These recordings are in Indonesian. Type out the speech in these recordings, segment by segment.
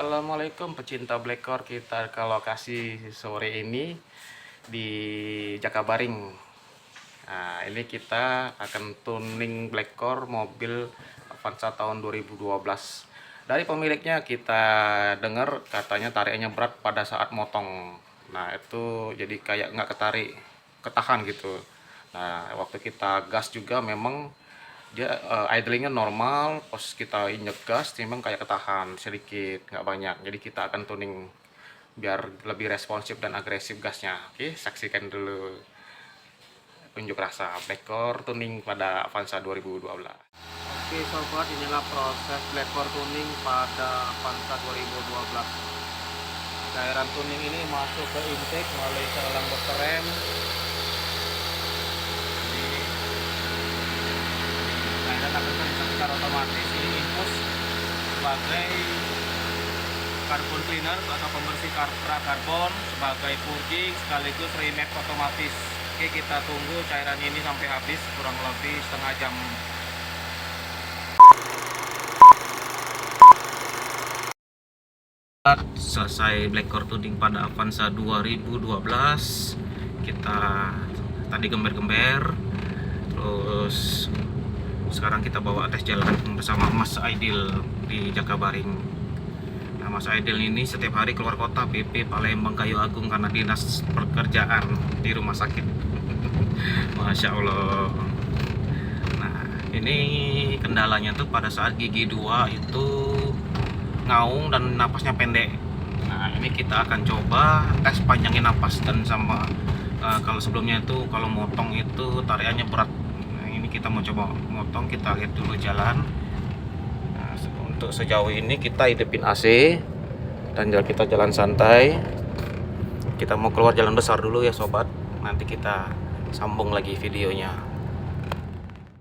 Assalamualaikum pecinta Blackcore, kita ke lokasi sore ini di Jakabaring. Nah, ini kita akan tuning Blackcore mobil Avanza tahun 2012. Dari pemiliknya kita dengar katanya tarikannya berat pada saat motong. Nah, itu jadi kayak nggak ketahan gitu. Nah, waktu kita gas juga memang dia idlingnya normal, pas kita injek gas memang kayak ketahan sedikit, nggak banyak. Jadi kita akan tuning biar lebih responsif dan agresif gasnya. Oke, saksikan dulu unjuk rasa Blackcore tuning pada Avanza 2012. Oke sobat, inilah proses Blackcore tuning pada Avanza 2012. Cairan tuning ini masuk ke intake melalui saluran booster rem. Dan akan secara otomatis ini infus sebagai carbon cleaner atau pembersih karbon, sebagai purging sekaligus remap otomatis. Oke, kita tunggu cairan ini sampai habis, kurang lebih setengah jam. Selesai Blackcore tuning pada Avanza 2012. Kita tadi gember-gember, terus sekarang kita bawa tes jalan bersama Mas Aidil di Jakabaring. Nah, Mas Aidil ini setiap hari keluar kota PP Palembang Kayu Agung karena dinas pekerjaan di rumah sakit. Masya Allah. Nah, ini kendalanya tuh pada saat gigi 2 itu ngaung dan napasnya pendek. Nah, ini kita akan coba tes panjangin napas dan sama kalau sebelumnya itu kalau motong itu tarikannya berat. Kita mau coba motong, kita lihat dulu jalan. Nah, untuk sejauh ini kita hidupin AC dan kita jalan santai. Kita mau keluar jalan besar dulu ya sobat, nanti kita sambung lagi videonya.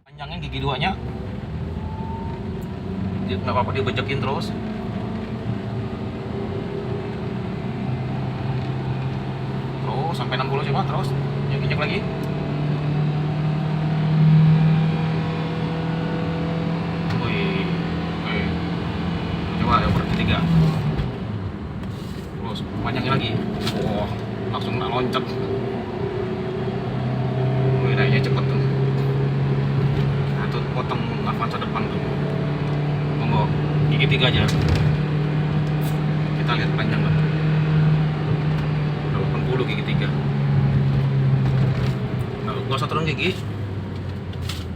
Panjangin gigi 2-nya, nggak apa-apa dibejekin terus. Terus sampai 60 coba, terus injek lagi. Ketiga, terus panjangin lagi. Wah, langsung nak loncat. Bedanya cepet tuh. Nah, tuh potong Avanza depan tuh. Monggo, gigi 3 aja. Kita lihat panjang lah. 80 gigi 3. Nah, gak usah turun gigi.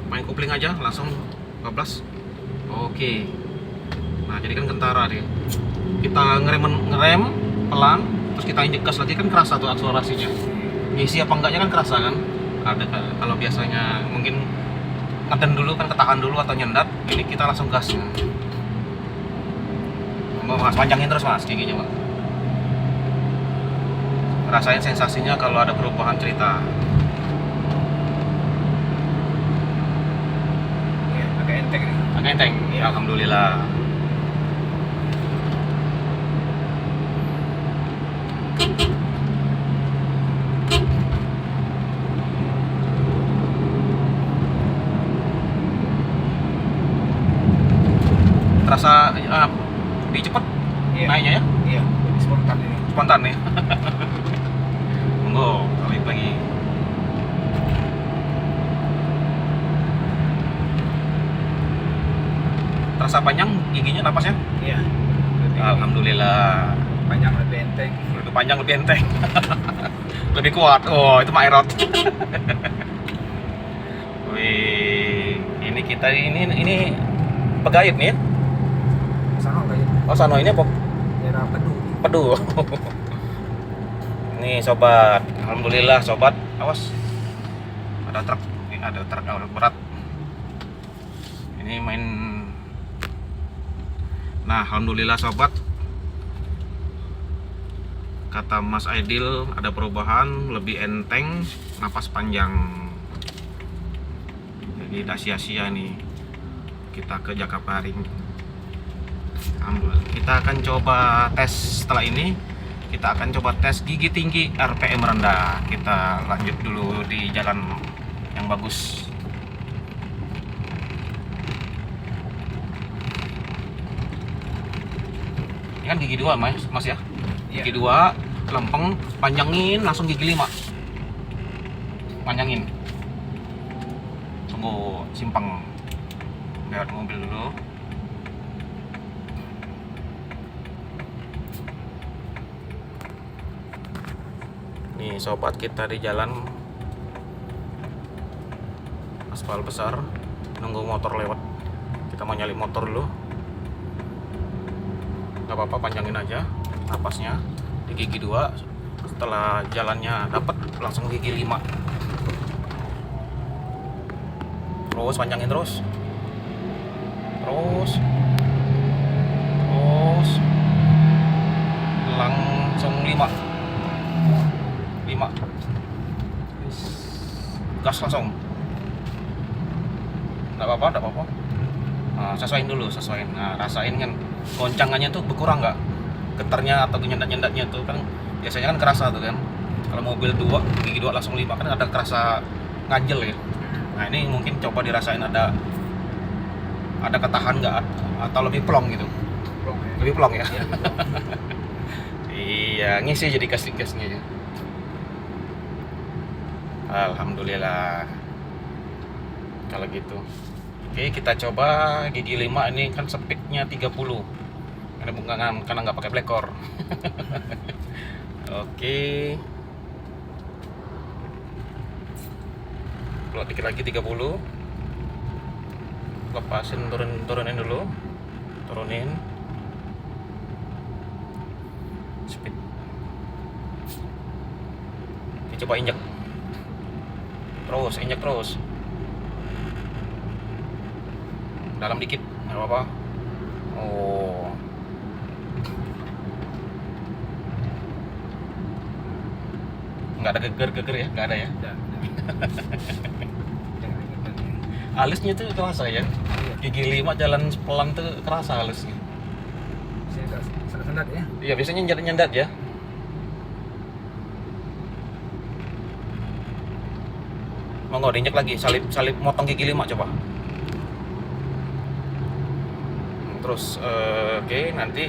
Main kopling aja, langsung 14. Oke. Nah, jadi kan kentara deh. Kita ngerem pelan, terus kita injek gas lagi kan kerasa tuh akselerasinya. Ngisi apa enggaknya kan kerasa kan. Kalau biasanya mungkin ngeden dulu kan, ketahan dulu atau nyendat, ini kita langsung gas. Mas, panjangin terus mas giginya mas. Rasain sensasinya kalau ada perubahan cerita. Ya, agak enteng nih. Agak enteng, ya. Alhamdulillah. Terasa lebih cepat naiknya ya? Iya, lebih spontan ini. Spontan nih. Monggo, kali lagi. Terasa panjang giginya, napasnya? Iya. Alhamdulillah. Panjang lebih enteng. Lebih panjang, lebih enteng. Lebih kuat. Oh, itu mah erot. Wih, ini kita ini pegait nih ya? Sano kayak. Oh, Sano ini apa? Daerah Pedu. Pedu. Nih sobat, alhamdulillah sobat. Awas. Ada truk, ini ada truk berat. Ini main. Nah, alhamdulillah sobat. Kata Mas Aidil ada perubahan, lebih enteng, napas panjang. Jadi tidak sia-sia nih kita ke Jakabaring. Kita akan coba tes setelah ini. Kita akan coba tes gigi tinggi, RPM rendah. Kita lanjut dulu di jalan yang bagus. Ini kan gigi 2 mas ya. Iya. Gigi 2 lempeng, panjangin langsung gigi 5. Panjangin. Tunggu simpang lewat mobil dulu. Nih sobat, kita di jalan aspal besar, nunggu motor lewat. Kita mau nyalip motor dulu. Gak apa-apa, panjangin aja napasnya di gigi 2. Setelah jalannya dapat langsung gigi 5. Terus panjangin terus langsung 5 gas langsung. Nggak apa-apa. Nah, sesuaiin dulu. Nah, rasain kan goncangannya tuh berkurang nggak, getarnya atau nyendat-nyendatnya tuh kan biasanya kan kerasa tuh kan. Kalau mobil 2 gigi 2 langsung 5 kan ada kerasa ganjel ya. Nah ini mungkin coba dirasain ada ketahan nggak atau lebih plong gitu. Plong ya. Lebih plong ya. Iya. Iya, ngisi jadi gasnya ya. Alhamdulillah kalau gitu. Oke, kita coba gigi 5. Ini kan speednya 30 karena nggak pakai blacor. Oke, kalau dikit lagi 30. Lepasin, turunin dulu, turunin speed. Coba injek terus dalam dikit, nggak apa-apa. Oh, nggak ada geger ya, nggak ada ya. Halusnya tuh kerasa ya. Gigi 5 jalan pelan tuh kerasa halusnya. Sendat ya. Iya, biasanya nyendat ya. Monggo diinjek lagi, salip motong gigi 5 coba. Terus oke, nanti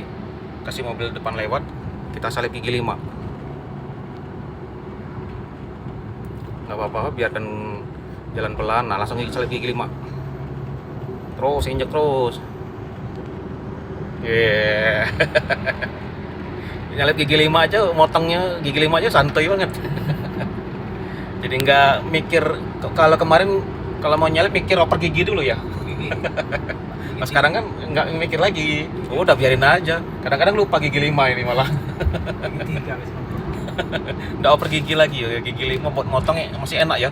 kasih mobil depan lewat, kita salip gigi 5. Nggak apa-apa, biarkan jalan pelan. Nah, langsung salip gigi 5. Terus injek terus. Yeah. Nyalip gigi 5 aja, motongnya gigi 5 aja santuy banget. Jadi nggak mikir. Kalau kemarin kalau mau nyalip mikir oper gigi dulu ya. Nah, sekarang kan nggak mikir lagi. Udah biarin aja. Kadang-kadang lupa gigi 5 ini malah. Gigi 3 Nggak oper gigi lagi ya. Gigi 5 buat motongnya masih enak ya.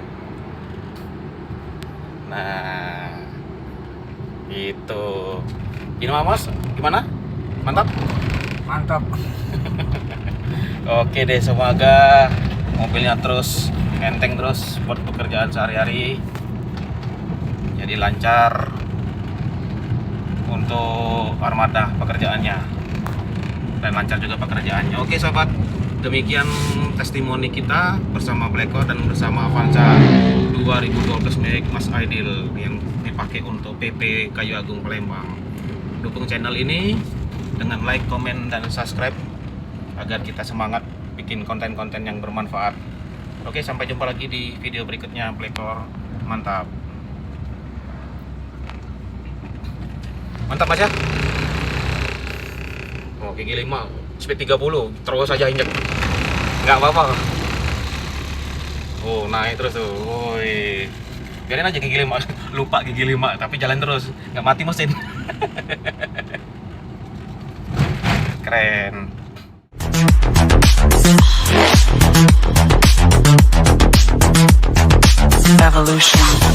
Nah, itu. Ini Mas, gimana? Mantap? Mantap. Oke deh, semoga mobilnya terus enteng terus buat pekerjaan sehari-hari. Jadi lancar untuk armada pekerjaannya dan lancar juga pekerjaannya. Oke sobat, demikian testimoni kita bersama Blackor dan bersama Avanza 2012 milik Mas Aidil yang dipakai untuk PP Kayu Agung Palembang. Dukung channel ini dengan like, komen, dan subscribe agar kita semangat bikin konten-konten yang bermanfaat. Oke, sampai jumpa lagi di video berikutnya. Blackor, mantap. Mantap Mas ya. Oh, gigi 5 speed 30, terus aja injek. Nggak apa-apa. Oh, naik terus tuh. Woi. Biarin aja gigi 5. Lupa gigi 5, tapi jalan terus. Nggak mati mesin. Keren. Evolution.